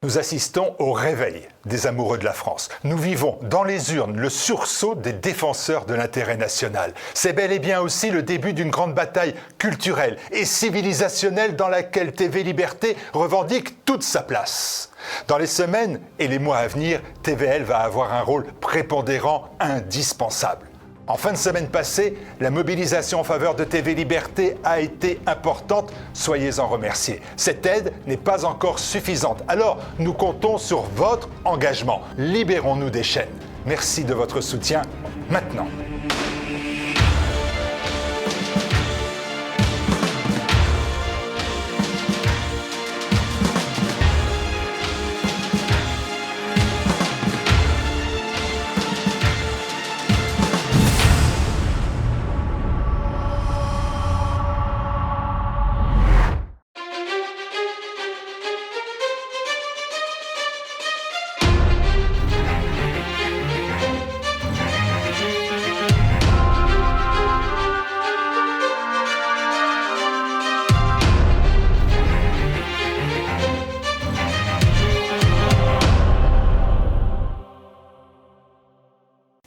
Nous assistons au réveil des amoureux de la France. Nous vivons dans les urnes le sursaut des défenseurs de l'intérêt national. C'est bel et bien aussi le début d'une grande bataille culturelle et civilisationnelle dans laquelle TV Liberté revendique toute sa place. Dans les semaines et les mois à venir, TVL va avoir un rôle prépondérant, indispensable. En fin de semaine passée, la mobilisation en faveur de TV Liberté a été importante, soyez-en remerciés. Cette aide n'est pas encore suffisante, alors nous comptons sur votre engagement. Libérons-nous des chaînes. Merci de votre soutien maintenant.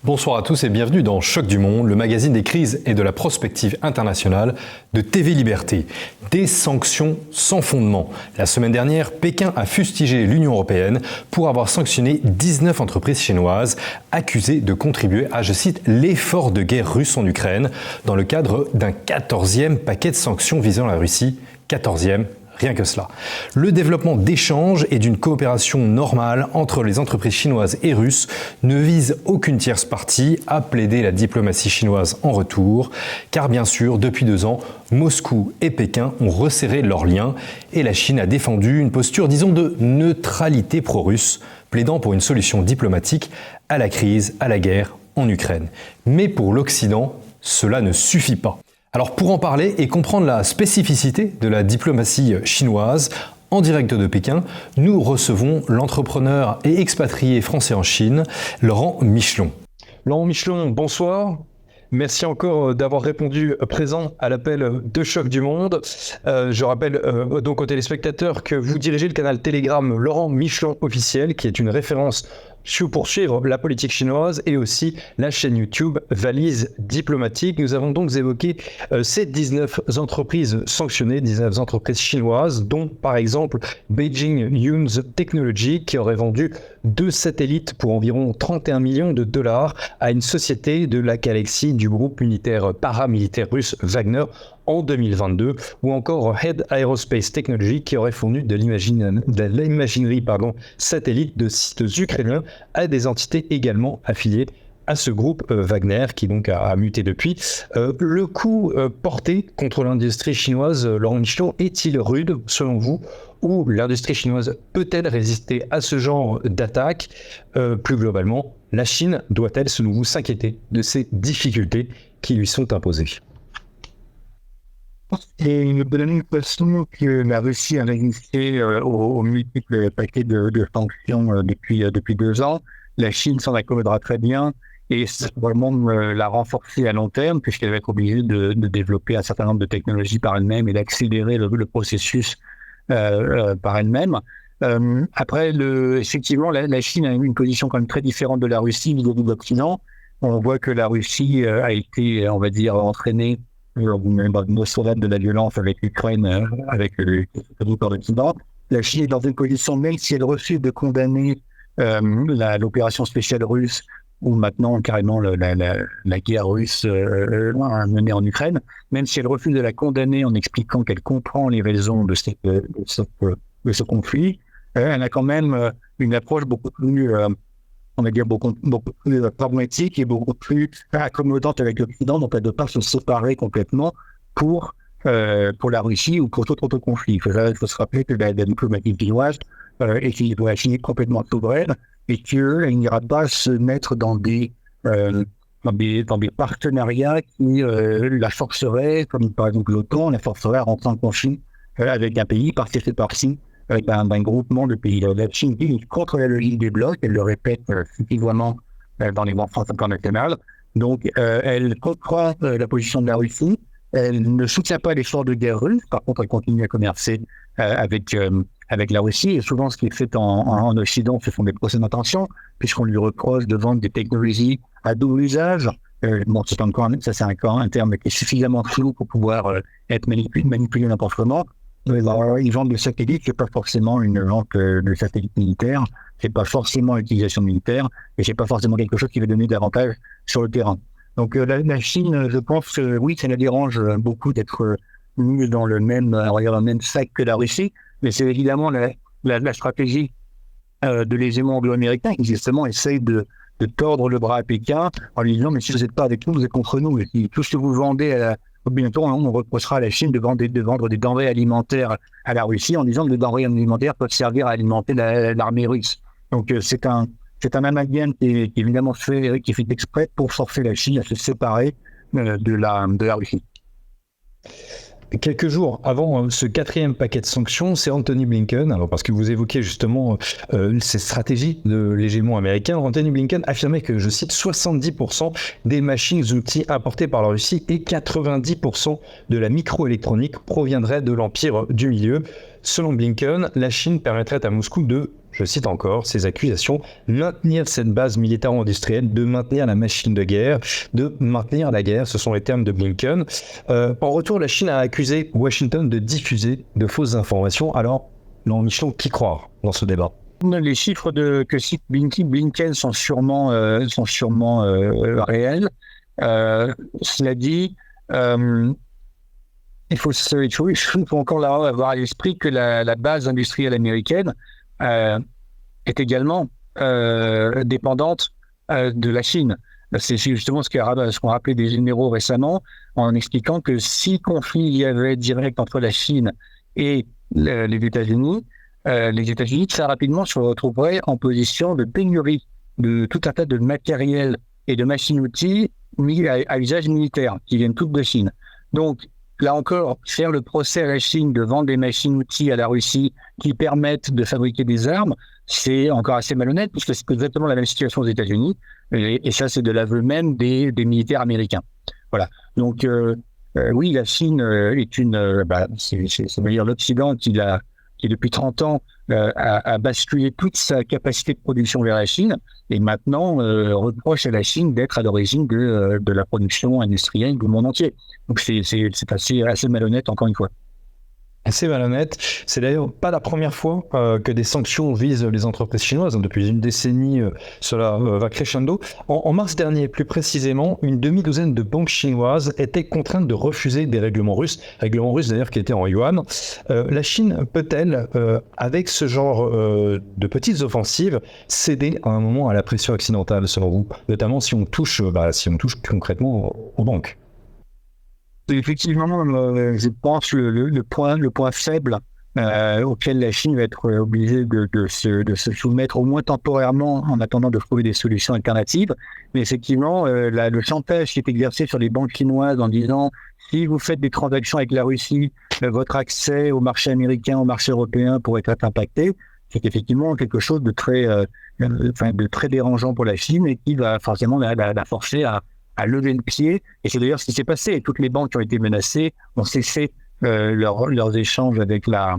Bonsoir à tous et bienvenue dans Choc du Monde, le magazine des crises et de la prospective internationale de TV Liberté. Des sanctions sans fondement. La semaine dernière, Pékin a fustigé l'Union européenne pour avoir sanctionné 19 entreprises chinoises accusées de contribuer à, je cite, l'effort de guerre russe en Ukraine dans le cadre d'un 14e paquet de sanctions visant la Russie. 14e. Rien que cela. Le développement d'échanges et d'une coopération normale entre les entreprises chinoises et russes ne vise aucune tierce partie à plaider la diplomatie chinoise en retour, car bien sûr, depuis 2 ans, Moscou et Pékin ont resserré leurs liens et la Chine a défendu une posture, disons, de neutralité pro-russe, plaidant pour une solution diplomatique à la crise, à la guerre en Ukraine. Mais pour l'Occident, cela ne suffit pas. Alors pour en parler et comprendre la spécificité de la diplomatie chinoise, en direct de Pékin, nous recevons l'entrepreneur et expatrié français en Chine, Laurent Michelon. Laurent Michelon, bonsoir. Merci encore d'avoir répondu présent à l'appel de Choc du Monde. Je rappelle donc aux téléspectateurs que vous dirigez le canal Telegram Laurent Michelon officiel, qui est une référence pour suivre la politique chinoise, et aussi la chaîne YouTube Valise Diplomatique. Nous avons donc évoqué ces 19 entreprises sanctionnées, 19 entreprises chinoises, dont par exemple Beijing Yuns Technology, qui aurait vendu 2 satellites pour environ 31 millions de dollars à une société de la galaxie du groupe militaire paramilitaire russe Wagner en 2022, ou encore Head Aerospace Technology qui aurait fourni de l'imaginerie satellite de sites ukrainiens à des entités également affiliées à ce groupe Wagner qui donc a muté depuis. Le coup porté contre l'industrie chinoise, Laurent Michelon, est-il rude selon vous, ou l'industrie chinoise peut-elle résister à ce genre d'attaque? Plus globalement, la Chine doit-elle selon vous s'inquiéter de ces difficultés qui lui sont imposées? C'est une bonne façon que la Russie a résisté aux multiples paquets de sanctions depuis 2 ans. La Chine s'en accommodera très bien et ça va vraiment la renforcer à long terme puisqu'elle va être obligée de développer un certain nombre de technologies par elle-même et d'accélérer le processus par elle-même. Après, effectivement, la Chine a une position quand même très différente de la Russie vis-à-vis de l'Occident. On voit que la Russie a été, on va dire, entraînée dans une escalade de la violence avec l'Ukraine, avec le par l'Occident. La Chine est dans une position, même si elle refuse de condamner l'opération spéciale russe, ou maintenant carrément la guerre russe menée en Ukraine, même si elle refuse de la condamner en expliquant qu'elle comprend les raisons de ce conflit, elle a quand même une approche beaucoup plus on va dire beaucoup plus pragmatique et beaucoup plus accommodante avec l'Occident, donc elle ne doit pas se séparer complètement pour la Russie ou pour tout autre conflit. Il faut se rappeler que la diplomatie chinoise est la Chine complètement souveraine et qu'elle n'ira pas se mettre dans des partenariats qui la forceraient, comme par exemple l'OTAN, la forcerait à rentrer en conflit avec un pays par-ci et par-ci, d'un groupement de pays. La Chine est contre la logique des blocs, elle le répète suffisamment dans les conférences internationales. Donc, elle comprend la position de la Russie, elle ne soutient pas l'effort de guerre russe, par contre, elle continue à commercer avec avec la Russie. Et souvent, ce qui est fait en Occident, ce sont des procès d'intention, puisqu'on lui reproche de vendre des technologies à double usage. Bon, c'est encore un terme qui est suffisamment flou pour pouvoir être manipulé n'importe comment. Ils vendent des satellites, c'est pas forcément une vente de satellites militaires, c'est pas forcément l'utilisation militaire, et c'est pas forcément quelque chose qui va donner davantage sur le terrain. Donc la Chine, je pense, oui, ça la dérange beaucoup d'être mis dans le même sac que la Russie, mais c'est évidemment la stratégie de l'hégémon anglo-américain qui justement essaye de tordre le bras à Pékin en lui disant mais si vous n'êtes pas avec nous, vous êtes contre nous. Et si tout ce que vous vendez bientôt, on reprochera à la Chine de vendre des denrées alimentaires à la Russie en disant que les denrées alimentaires peuvent servir à alimenter l'armée russe. Donc c'est un amalgame qui est évidemment fait exprès pour forcer la Chine à se séparer de la Russie. Quelques jours avant ce 4e paquet de sanctions, c'est Antony Blinken, alors parce que vous évoquez justement ces stratégies de l'hégémon américain, Antony Blinken affirmait que, je cite, 70% des machines-outils importées par la Russie et 90% de la microélectronique proviendraient de l'Empire du Milieu. Selon Blinken, la Chine permettrait à Moscou de, je cite encore ces accusations, maintenir cette base militaro-industrielle, de maintenir la machine de guerre, de maintenir la guerre, ce sont les termes de Blinken. En retour, la Chine a accusé Washington de diffuser de fausses informations. Alors, Jean-Michel, qui croire dans ce débat ? Les chiffres que cite Blinken sont sûrement réels. Cela dit, il faut encore avoir à l'esprit que la base industrielle américaine est également dépendante de la Chine. C'est justement ce qu'ont rappelé des généraux récemment en expliquant que si conflit il y avait direct entre la Chine et les États-Unis très rapidement se retrouveraient en position de pénurie de tout un tas de matériel et de machines-outils mis à usage militaire qui viennent toutes de Chine. Donc, là encore, faire le procès à la Chine de vendre des machines-outils à la Russie qui permettent de fabriquer des armes, c'est encore assez malhonnête puisque c'est exactement la même situation aux États-Unis et ça, c'est de l'aveu même des militaires américains. Voilà. Donc, oui, la Chine est c'est d'ailleurs l'Occident qui depuis 30 ans a basculé toute sa capacité de production vers la Chine et maintenant reproche à la Chine d'être à l'origine de la production industrielle du monde entier. Donc c'est assez malhonnête encore une fois. Assez malhonnête. C'est d'ailleurs pas la première fois que des sanctions visent les entreprises chinoises. Depuis une décennie, cela va crescendo. En mars dernier, plus précisément, une demi-douzaine de banques chinoises étaient contraintes de refuser des règlements russes d'ailleurs qui étaient en yuan. La Chine peut-elle, avec ce genre de petites offensives, céder à un moment à la pression occidentale, selon vous, notamment si on touche concrètement aux banques? Effectivement, je pense le point faible auquel la Chine va être obligée de se soumettre, au moins temporairement, en attendant de trouver des solutions alternatives. Mais effectivement, le chantage qui est exercé sur les banques chinoises en disant si vous faites des transactions avec la Russie, votre accès au marché américain, au marché européen pourrait être impacté, c'est effectivement quelque chose de très dérangeant pour la Chine et qui va forcément la forcer à lever le pied. Et c'est d'ailleurs ce qui s'est passé. Toutes les banques qui ont été menacées ont cessé leurs échanges avec la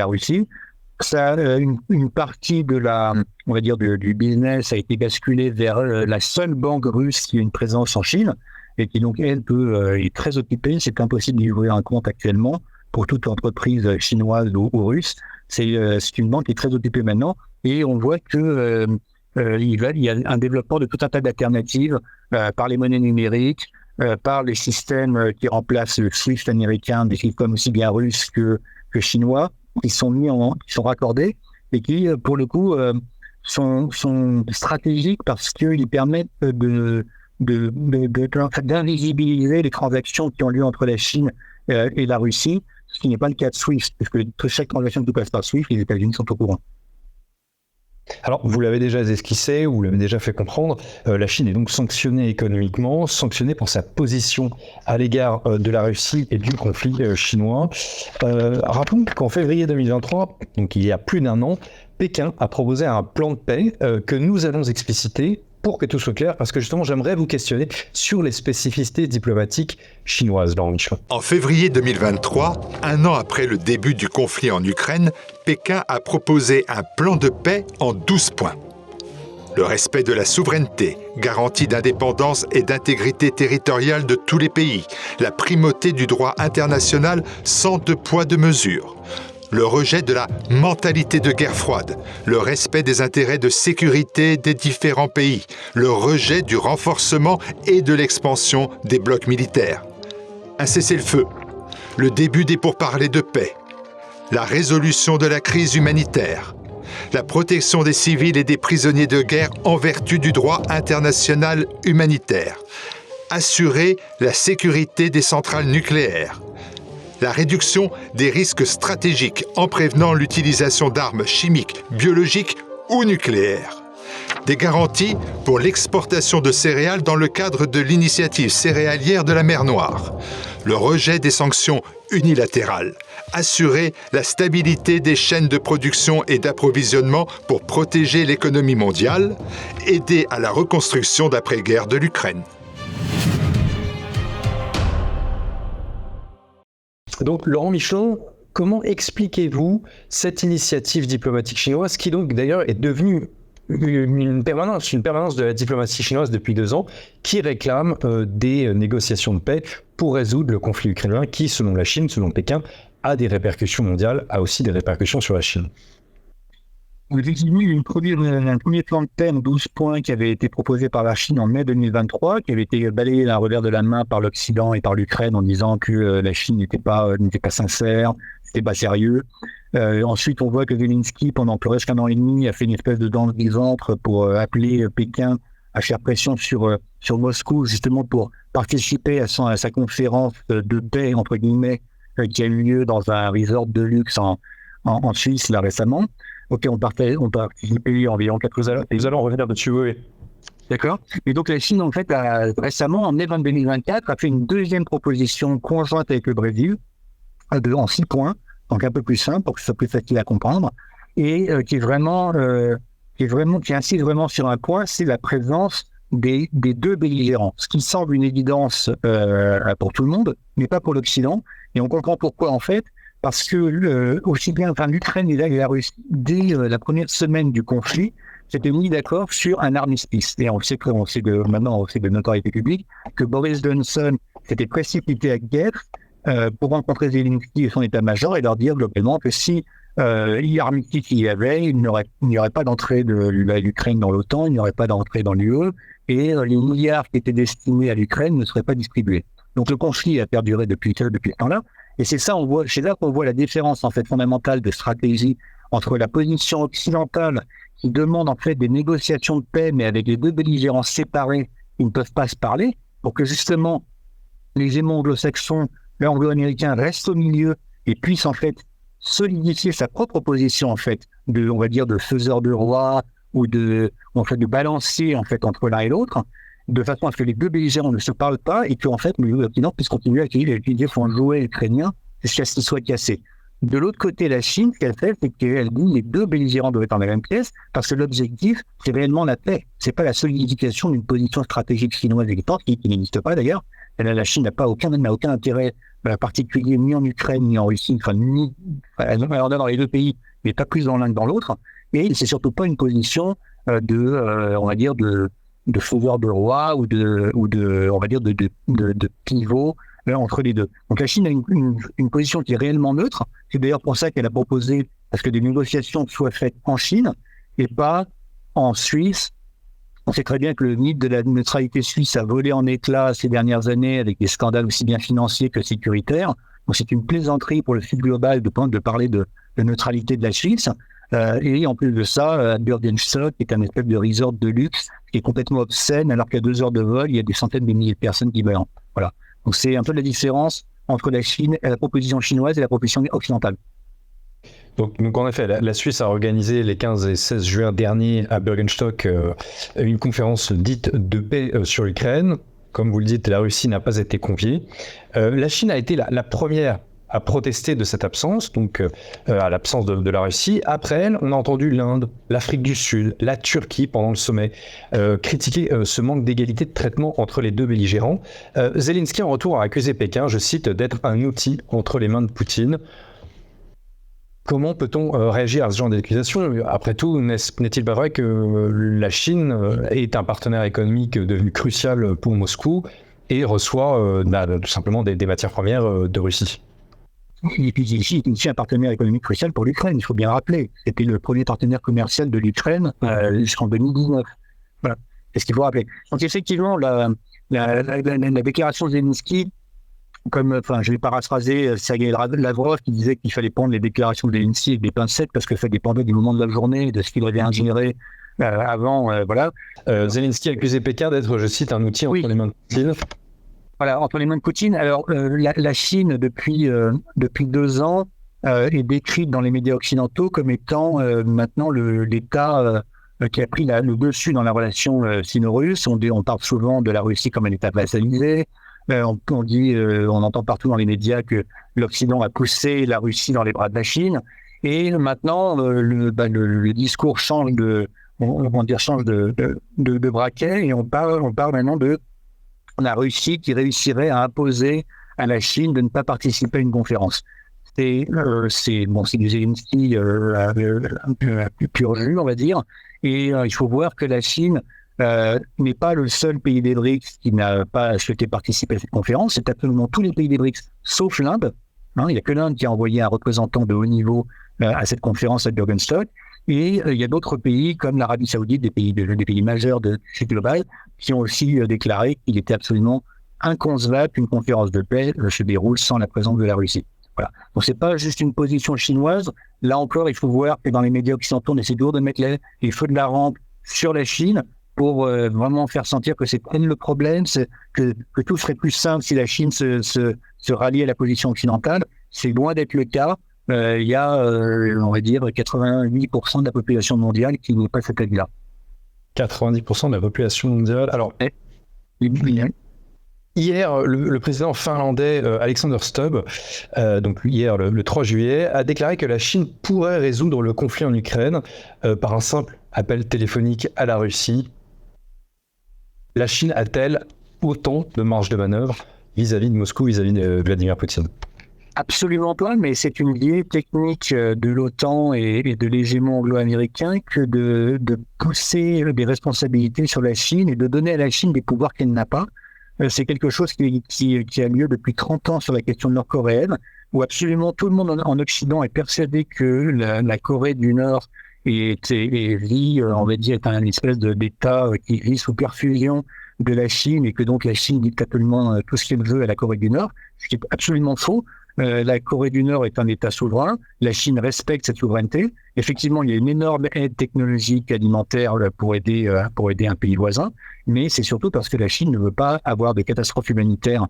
Russie. Ça, une partie du business a été basculée vers la seule banque russe qui a une présence en Chine et qui donc, elle, est très occupée. C'est impossible d'y ouvrir un compte actuellement pour toute entreprise chinoise ou russe. C'est une banque qui est très occupée maintenant et on voit que il y a un développement de tout un tas d'alternatives par les monnaies numériques, par les systèmes qui remplacent le SWIFT américain, des systèmes aussi bien russes que chinois, qui sont raccordés et qui, pour le coup, sont stratégiques parce qu'ils permettent d'invisibiliser les transactions qui ont lieu entre la Chine et la Russie, ce qui n'est pas le cas de SWIFT, parce que chaque transaction qui passe par SWIFT, les États-Unis sont au courant. Alors, vous l'avez déjà esquissé, vous l'avez déjà fait comprendre, la Chine est donc sanctionnée économiquement, sanctionnée pour sa position à l'égard de la Russie et du conflit chinois. Rappelons qu'en février 2023, donc il y a plus d'un an, Pékin a proposé un plan de paix que nous allons expliciter pour que tout soit clair, parce que justement, j'aimerais vous questionner sur les spécificités diplomatiques chinoises, Laurent Michelin. En février 2023, un an après le début du conflit en Ukraine, Pékin a proposé un plan de paix en 12 points. Le respect de la souveraineté, garantie d'indépendance et d'intégrité territoriale de tous les pays, la primauté du droit international sans deux poids deux mesures, le rejet de la mentalité de guerre froide, le respect des intérêts de sécurité des différents pays, le rejet du renforcement et de l'expansion des blocs militaires, un cessez-le-feu, le début des pourparlers de paix, la résolution de la crise humanitaire, la protection des civils et des prisonniers de guerre en vertu du droit international humanitaire, assurer la sécurité des centrales nucléaires, la réduction des risques stratégiques en prévenant l'utilisation d'armes chimiques, biologiques ou nucléaires, des garanties pour l'exportation de céréales dans le cadre de l'initiative céréalière de la mer Noire, le rejet des sanctions unilatérales, assurer la stabilité des chaînes de production et d'approvisionnement pour protéger l'économie mondiale, aider à la reconstruction d'après-guerre de l'Ukraine. Donc, Laurent Michelin, comment expliquez-vous cette initiative diplomatique chinoise qui donc d'ailleurs est devenue une permanence de la diplomatie chinoise depuis 2 ans, qui réclame des négociations de paix pour résoudre le conflit ukrainien qui, selon la Chine, selon Pékin, a des répercussions mondiales, a aussi des répercussions sur la Chine. Effectivement, il y a un premier plan de paix en 12 points qui avait été proposé par la Chine en mai 2023, qui avait été balayé d'un revers de la main par l'Occident et par l'Ukraine en disant que la Chine n'était pas sincère, c'était pas sérieux. Ensuite, on voit que Zelensky, pendant presque 1 an et demi, a fait une espèce de danse des ventres pour appeler Pékin à faire pression sur Moscou, justement pour participer à sa conférence de paix, entre guillemets, qui a eu lieu dans un resort de luxe en Suisse, là, récemment. Ok, on participait environ 4 heures. Nous allons revenir dessus, oui. D'accord. Et donc la Chine, en fait, récemment, en mai 2024, a fait une deuxième proposition conjointe avec le Brésil, en 6 points, donc un peu plus simple pour que ce soit plus facile à comprendre, et qui insiste vraiment sur un point, c'est la présence des 2 belligérants, ce qui semble une évidence pour tout le monde, mais pas pour l'Occident. Et on comprend pourquoi, en fait, parce que aussi bien l'Ukraine et la Russie, dès la première semaine du conflit, s'étaient mis d'accord sur un armistice. Et on sait de notoriété publique que Boris Johnson s'était précipité à Kiev pour rencontrer Zelensky et son état-major et leur dire globalement que si l'armistice il y avait, il n'y aurait pas d'entrée de l'Ukraine dans l'OTAN, il n'y aurait pas d'entrée dans l'UE, et les milliards qui étaient destinés à l'Ukraine ne seraient pas distribués. Donc le conflit a perduré depuis ce temps-là. Et c'est là qu'on voit la différence en fait fondamentale de stratégie entre la position occidentale qui demande en fait des négociations de paix, mais avec les 2 belligérants séparés qui ne peuvent pas se parler, pour que justement les émons anglo-saxons, l'anglo-américain restent au milieu et puissent en fait solidifier sa propre position en fait on va dire de faiseur de roi ou de balancier en fait entre l'un et l'autre, de façon à ce que les 2 belligérants ne se parlent pas et qu'en fait l'Occident puisse continuer à utiliser son jouet ukrainien jusqu'à ce qu'il soit cassé. De l'autre côté, la Chine, ce qu'elle fait, c'est qu'elle dit que les 2 belligérants doivent être dans la même pièce parce que l'objectif, c'est réellement la paix. C'est pas la solidification d'une position stratégique chinoise existante qui n'existe pas d'ailleurs. La Chine n'a aucun intérêt particulier ni en Ukraine ni en Russie, dans les 2 pays, mais pas plus dans l'un que dans l'autre. Et c'est surtout pas une position on va dire de faiseur de roi ou on va dire de pivot entre les 2. Donc la Chine a une position qui est réellement neutre. C'est d'ailleurs pour ça qu'elle a proposé à ce que des négociations soient faites en Chine et pas en Suisse. On sait très bien que le mythe de la neutralité suisse a volé en éclats ces dernières années avec des scandales aussi bien financiers que sécuritaires. Donc c'est une plaisanterie pour le Sud global de parler de neutralité de la Suisse. Et en plus de ça, Bürgenstock est un espèce de resort de luxe qui est complètement obscène, alors qu'à 2 heures de vol, il y a des centaines de milliers de personnes qui meurent. Voilà. Donc c'est un peu la différence entre la Chine et la proposition chinoise et la proposition occidentale. Donc en effet, la Suisse a organisé les 15 et 16 juin dernier à Bürgenstock une conférence dite de paix sur l'Ukraine. Comme vous le dites, la Russie n'a pas été conviée. La Chine a été la première a protesté de cette absence, donc à l'absence de la Russie. Après elle, on a entendu l'Inde, l'Afrique du Sud, la Turquie pendant le sommet critiquer ce manque d'égalité de traitement entre les deux belligérants. Zelensky, en retour, a accusé Pékin, je cite, d'être un outil entre les mains de Poutine. Comment peut-on réagir à ce genre d'accusation ? Après tout, n'est-il pas vrai que la Chine est un partenaire économique devenu crucial pour Moscou et reçoit tout simplement des matières premières de Russie ? Et puis ici, il est aussi un partenaire économique crucial pour l'Ukraine, il faut bien rappeler. C'était le premier partenaire commercial de l'Ukraine jusqu'en 2019. Voilà, c'est ce qu'il faut rappeler. Donc effectivement, la déclaration de Zelensky, je vais paraphraser Sergei Lavrov qui disait qu'il fallait prendre les déclarations de Zelensky avec des pincettes parce que ça dépendait du moment de la journée, de ce qu'il avait ingéré avant. Zelensky a accusé Pékin d'être, je cite, un outil entre les mains de Poutine. Voilà, entre les mains de Poutine. Alors, la Chine, depuis 2 ans, est décrite dans les médias occidentaux comme étant maintenant l'État qui a pris le dessus dans la relation sino-russe. On parle souvent de la Russie comme un État vassalisé. On entend partout dans les médias que l'Occident a poussé la Russie dans les bras de la Chine. Et maintenant, le discours change de braquet et on parle maintenant de la Russie qui réussirait à imposer à la Chine de ne pas participer à une conférence. C'est du Zelensky un peu pur jus, on va dire. Et il faut voir que la Chine n'est pas le seul pays des BRICS qui n'a pas souhaité participer à cette conférence. C'est absolument tous les pays des BRICS, sauf l'Inde. Il n'y a que l'Inde qui a envoyé un représentant de haut niveau à cette conférence à Bürgenstock. Et il y a d'autres pays comme l'Arabie Saoudite, des pays majeurs de Sud global, qui ont aussi déclaré qu'il était absolument inconcevable qu'une conférence de paix se déroule sans la présence de la Russie. Voilà. Donc c'est pas juste une position chinoise. Là encore, il faut voir que dans les médias occidentaux, on essaie toujours de mettre les feux de la rampe sur la Chine pour vraiment faire sentir que c'est elle le problème, que tout serait plus simple si la Chine se ralliait à la position occidentale. C'est loin d'être le cas. Il y a, on va dire, 88% de la population mondiale qui n'est pas cet avis-là. 90% de la population mondiale. Alors, hier, le président finlandais Alexander Stubb, donc hier le 3 juillet, a déclaré que la Chine pourrait résoudre le conflit en Ukraine par un simple appel téléphonique à la Russie. La Chine a-t-elle autant de marge de manœuvre vis-à-vis de Moscou, vis-à-vis de Vladimir Poutine ? Absolument pas, mais c'est une idée technique de l'OTAN et de l'hégémon anglo-américain que de pousser des responsabilités sur la Chine et de donner à la Chine des pouvoirs qu'elle n'a pas. C'est quelque chose qui a lieu depuis 30 ans sur la question nord-coréenne, où absolument tout le monde en Occident est persuadé que la Corée du Nord est un espèce d'État qui vit sous perfusion de la Chine et que donc la Chine dicte absolument tout ce qu'elle veut à la Corée du Nord, ce qui est absolument faux. La Corée du Nord est un État souverain. La Chine respecte cette souveraineté. Effectivement, il y a une énorme aide technologique alimentaire pour aider un pays voisin, mais c'est surtout parce que la Chine ne veut pas avoir de catastrophe humanitaire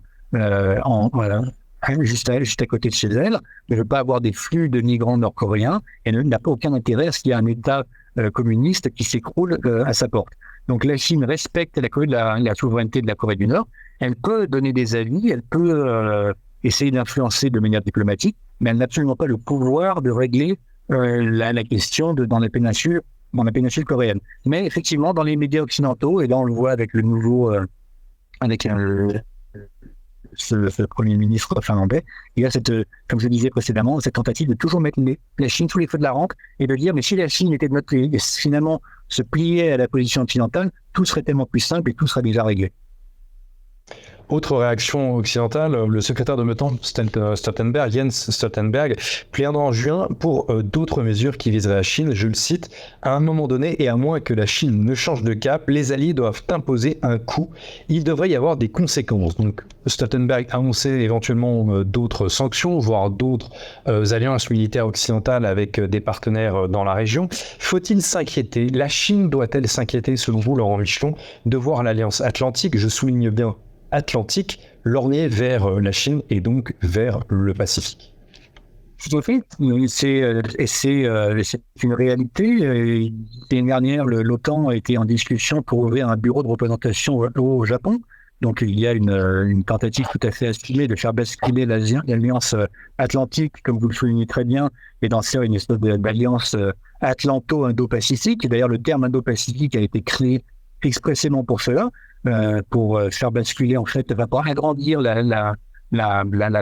juste à côté de chez elle, ne veut pas avoir des flux de migrants nord-coréens et n'a pas aucun intérêt à ce qu'il y ait un État communiste qui s'écroule à sa porte. Donc la Chine respecte la souveraineté de la Corée du Nord. Elle peut donner des avis, elle peut essayer d'influencer de manière diplomatique, mais elle n'a absolument pas le pouvoir de régler la question dans la péninsule coréenne. Mais effectivement, dans les médias occidentaux, et là on le voit avec le nouveau, ce Premier ministre finlandais, il y a comme je disais précédemment, cette tentative de toujours mettre la Chine sous les feux de la rampe et de dire, mais si la Chine était de notre côté et finalement se pliait à la position occidentale, tout serait tellement plus simple et tout serait déjà réglé. Autre réaction occidentale, le secrétaire de l'OTAN Stoltenberg, Jens Stoltenberg, plaidera en juin pour d'autres mesures qui viseraient la Chine. Je le cite, à un moment donné, et à moins que la Chine ne change de cap, les alliés doivent imposer un coût. Il devrait y avoir des conséquences. Donc Stoltenberg a annoncé éventuellement d'autres sanctions, voire d'autres alliances militaires occidentales avec des partenaires dans la région. Faut-il s'inquiéter ? La Chine doit-elle s'inquiéter, selon vous, Laurent Michelon, de voir l'Alliance Atlantique, je souligne bien Atlantique, lorgner vers la Chine et donc vers le Pacifique? Tout à fait. C'est une réalité. L'année dernière, l'OTAN a été en discussion pour ouvrir un bureau de représentation au Japon. Donc il y a une tentative tout à fait assumée de faire basculer l'alliance atlantique, comme vous le soulignez très bien, et d'en faire une espèce d'alliance atlanto-indo-pacifique. Et d'ailleurs, le terme indo-pacifique a été créé expressément pour cela, pour faire basculer, en fait, pour agrandir la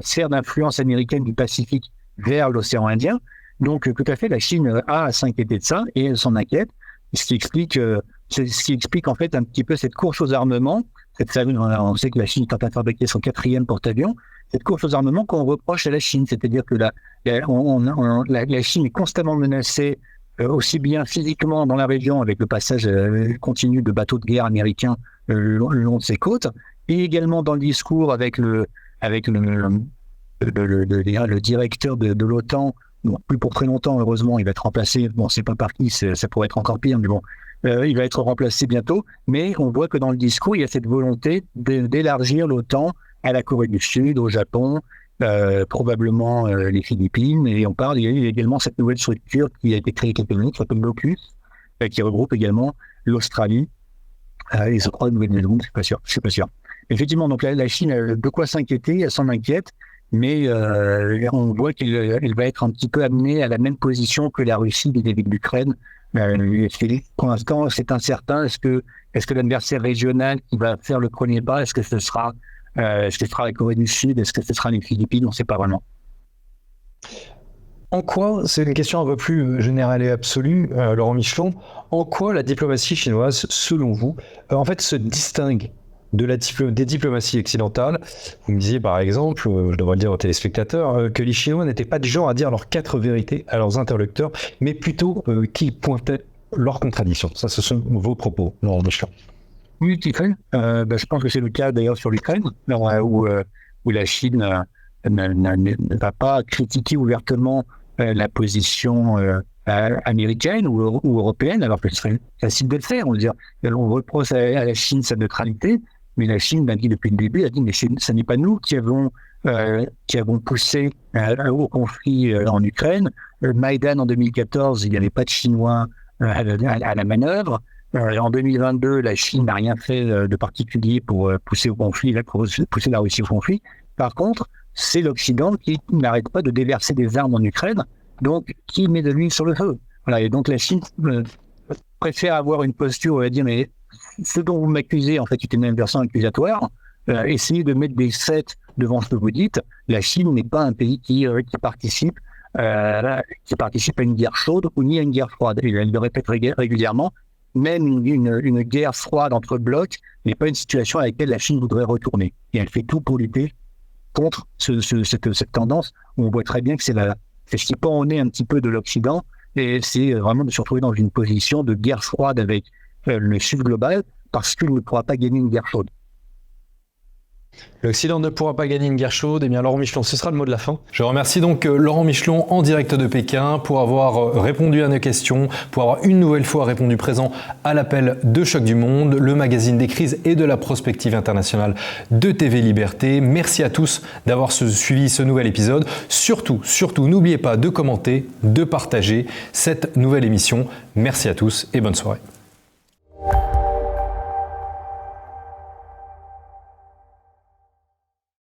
sphère d'influence américaine du Pacifique vers l'océan Indien. Donc, tout à fait, la Chine a à s'inquiéter de ça et elle s'en inquiète, ce qui explique en fait un petit peu cette course aux armements. On sait que la Chine est en train de fabriquer son 4e porte-avions. Cette course aux armements qu'on reproche à la Chine, c'est-à-dire que la Chine est constamment menacée, aussi bien physiquement dans la région avec le passage continu de bateaux de guerre américains le long de ses côtes, et également dans le discours avec le directeur de l'OTAN. Bon, plus pour très longtemps, heureusement, il va être remplacé. Bon, c'est pas par qui, ça pourrait être encore pire, mais bon, il va être remplacé bientôt. Mais on voit que dans le discours, il y a cette volonté d'élargir l'OTAN à la Corée du Sud, au Japon, probablement les Philippines. Et il y a également cette nouvelle structure qui a été créée quelques années, qui s'appelle l'AUKUS, qui regroupe également l'Australie et je crois la Nouvelle-Zélande, je suis pas sûr. Effectivement, donc la Chine a de quoi s'inquiéter, elle s'en inquiète. Mais on voit qu'elle va être un petit peu amenée à la même position que la Russie vis-à-vis de l'Ukraine. Pour l'instant, c'est incertain. Est-ce que l'adversaire régional qui va faire le premier pas, est-ce que ce sera la Corée du Sud, est-ce que ce sera les Philippines? On ne sait pas vraiment. En quoi, c'est une question un peu plus générale et absolue, Laurent Michelon, en quoi la diplomatie chinoise, selon vous, en fait se distingue des diplomaties occidentales? Vous me disiez par exemple, je devrais le dire aux téléspectateurs, que les Chinois n'étaient pas du genre à dire leurs 4 vérités à leurs interlocuteurs, mais plutôt qu'ils pointaient leurs contradictions. Ça, ce sont vos propos, Laurent Michelon. Oui, tout à fait. Je pense que c'est le cas d'ailleurs sur l'Ukraine, où la Chine ne va pas critiquer ouvertement la position américaine ou européenne, alors que ce serait facile de le faire. On reproche à la Chine sa neutralité. Mais la Chine l'a dit depuis le début, elle a dit mais ce n'est pas nous qui avons poussé au conflit en Ukraine. Maïdan en 2014, il n'y avait pas de Chinois à la manœuvre. En 2022, la Chine n'a rien fait de particulier pour pousser la Russie au conflit. Par contre, c'est l'Occident qui n'arrête pas de déverser des armes en Ukraine, donc qui met de l'huile sur le feu. Voilà, et donc la Chine préfère avoir une posture, on va dire, mais ce dont vous m'accusez, en fait, c'est une inversion accusatoire. Essayez de mettre des faits devant ce que vous dites. La Chine n'est pas un pays qui participe à une guerre chaude ou ni à une guerre froide. Elle le répète régulièrement. Même une guerre froide entre blocs n'est pas une situation à laquelle la Chine voudrait retourner. Et elle fait tout pour lutter contre cette tendance où on voit très bien que c'est ce qui pend au nez un petit peu de l'Occident. Et c'est vraiment de se retrouver dans une position de guerre froide avec le Sud global, parce qu'il ne pourra pas gagner une guerre chaude. L'Occident ne pourra pas gagner une guerre chaude. Eh bien, Laurent Michelon, ce sera le mot de la fin. Je remercie donc Laurent Michelon en direct de Pékin pour avoir répondu à nos questions, pour avoir une nouvelle fois répondu présent à l'appel de Choc du Monde, le magazine des crises et de la prospective internationale de TV Liberté. Merci à tous d'avoir suivi ce nouvel épisode. Surtout, n'oubliez pas de commenter, de partager cette nouvelle émission. Merci à tous et bonne soirée.